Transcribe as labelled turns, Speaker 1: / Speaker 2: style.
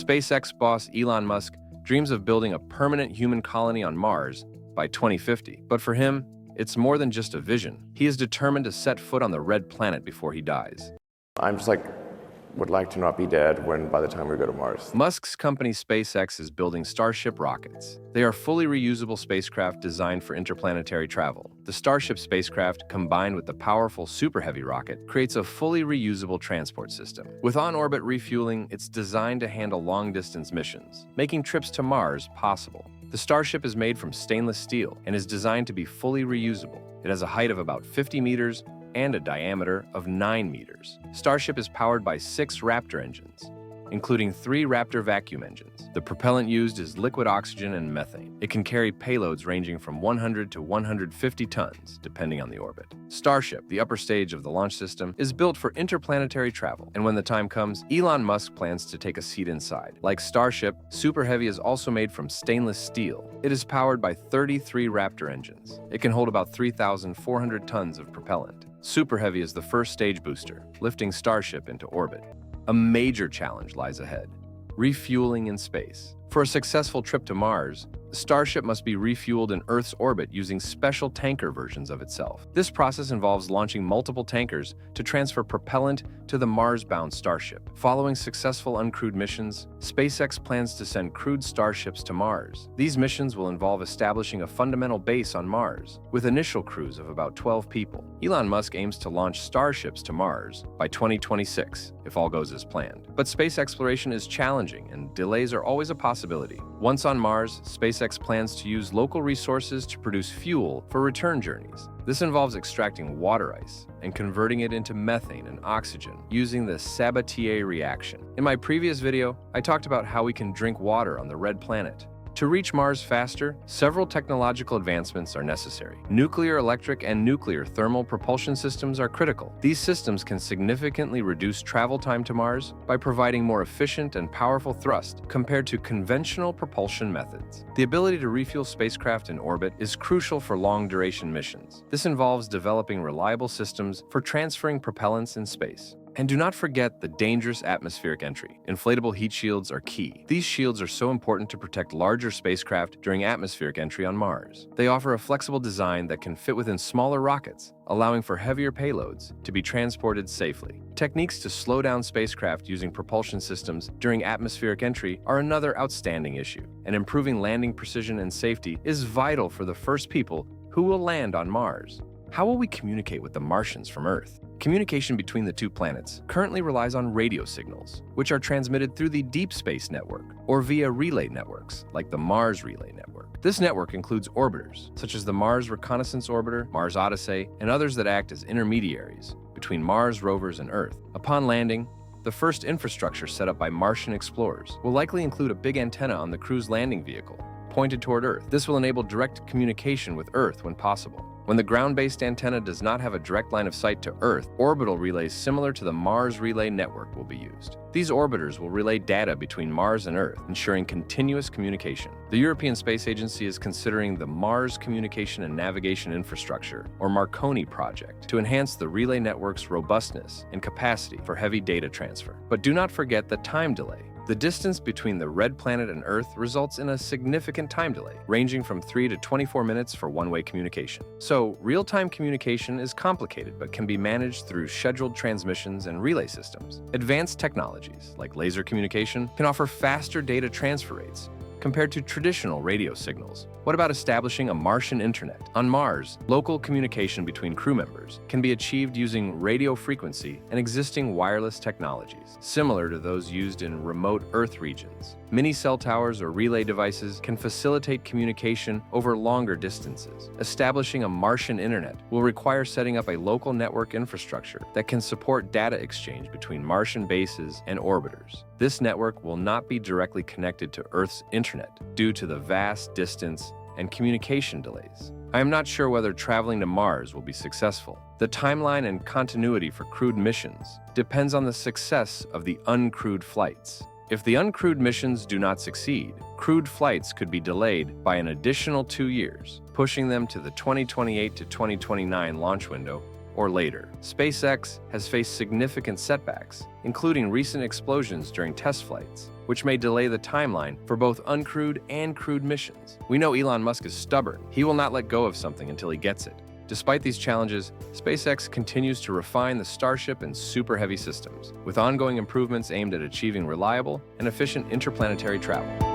Speaker 1: SpaceX boss Elon Musk dreams of building a permanent human colony on Mars by 2050. But for him, it's more than just a vision. He is determined to set foot on the red planet before he dies.
Speaker 2: I'm just would like to not be dead by the time we go to Mars.
Speaker 1: Musk's company SpaceX is building Starship rockets. They are fully reusable spacecraft designed for interplanetary travel. The Starship spacecraft, combined with the powerful Super Heavy rocket, creates a fully reusable transport system. With on-orbit refueling, it's designed to handle long-distance missions, making trips to Mars possible. The Starship is made from stainless steel and is designed to be fully reusable. It has a height of about 50 meters and a diameter of 9 meters. Starship is powered by 6 Raptor engines, including 3 Raptor vacuum engines. The propellant used is liquid oxygen and methane. It can carry payloads ranging from 100 to 150 tons, depending on the orbit. Starship, the upper stage of the launch system, is built for interplanetary travel, and when the time comes, Elon Musk plans to take a seat inside. Like Starship, Super Heavy is also made from stainless steel. It is powered by 33 Raptor engines. It can hold about 3,400 tons of propellant. Super Heavy is the first stage booster, lifting Starship into orbit. A major challenge lies ahead: refueling in space. For a successful trip to Mars, the Starship must be refueled in Earth's orbit using special tanker versions of itself. This process involves launching multiple tankers to transfer propellant to the Mars-bound Starship. Following successful uncrewed missions, SpaceX plans to send crewed Starships to Mars. These missions will involve establishing a fundamental base on Mars, with initial crews of about 12 people. Elon Musk aims to launch Starships to Mars by 2026, if all goes as planned. But space exploration is challenging, and delays are always a possibility. Once on Mars, SpaceX plans to use local resources to produce fuel for return journeys. This involves extracting water ice and converting it into methane and oxygen using the Sabatier reaction. In my previous video, I talked about how we can drink water on the red planet. To reach Mars faster, several technological advancements are necessary. Nuclear, electric, and nuclear thermal propulsion systems are critical. These systems can significantly reduce travel time to Mars by providing more efficient and powerful thrust compared to conventional propulsion methods. The ability to refuel spacecraft in orbit is crucial for long-duration missions. This involves developing reliable systems for transferring propellants in space. And do not forget the dangerous atmospheric entry. Inflatable heat shields are key. These shields are so important to protect larger spacecraft during atmospheric entry on Mars. They offer a flexible design that can fit within smaller rockets, allowing for heavier payloads to be transported safely. Techniques to slow down spacecraft using propulsion systems during atmospheric entry are another outstanding issue, and improving landing precision and safety is vital for the first people who will land on Mars. How will we communicate with the Martians from Earth? Communication between the two planets currently relies on radio signals, which are transmitted through the Deep Space Network or via relay networks like the Mars Relay Network. This network includes orbiters, such as the Mars Reconnaissance Orbiter, Mars Odyssey, and others that act as intermediaries between Mars rovers and Earth. Upon landing, the first infrastructure set up by Martian explorers will likely include a big antenna on the crew's landing vehicle, pointed toward Earth. This will enable direct communication with Earth when possible. When the ground-based antenna does not have a direct line of sight to Earth, orbital relays similar to the Mars Relay Network will be used. These orbiters will relay data between Mars and Earth, ensuring continuous communication. The European Space Agency is considering the Mars Communication and Navigation Infrastructure, or Marconi project, to enhance the relay network's robustness and capacity for heavy data transfer. But do not forget the time delay. The distance between the red planet and Earth results in a significant time delay, ranging from 3 to 24 minutes for one-way communication. So, real-time communication is complicated but can be managed through scheduled transmissions and relay systems. Advanced technologies, like laser communication, can offer faster data transfer rates compared to traditional radio signals. What about establishing a Martian internet? On Mars, local communication between crew members can be achieved using radio frequency and existing wireless technologies, similar to those used in remote Earth regions. Mini cell towers or relay devices can facilitate communication over longer distances. Establishing a Martian internet will require setting up a local network infrastructure that can support data exchange between Martian bases and orbiters. This network will not be directly connected to Earth's internet due to the vast distance and communication delays. I am not sure whether traveling to Mars will be successful. The timeline and continuity for crewed missions depends on the success of the uncrewed flights. If the uncrewed missions do not succeed, crewed flights could be delayed by an additional 2 years, pushing them to the 2028 to 2029 launch window or later. SpaceX has faced significant setbacks, including recent explosions during test flights, which may delay the timeline for both uncrewed and crewed missions. We know Elon Musk is stubborn. He will not let go of something until he gets it. Despite these challenges, SpaceX continues to refine the Starship and Super Heavy systems, with ongoing improvements aimed at achieving reliable and efficient interplanetary travel.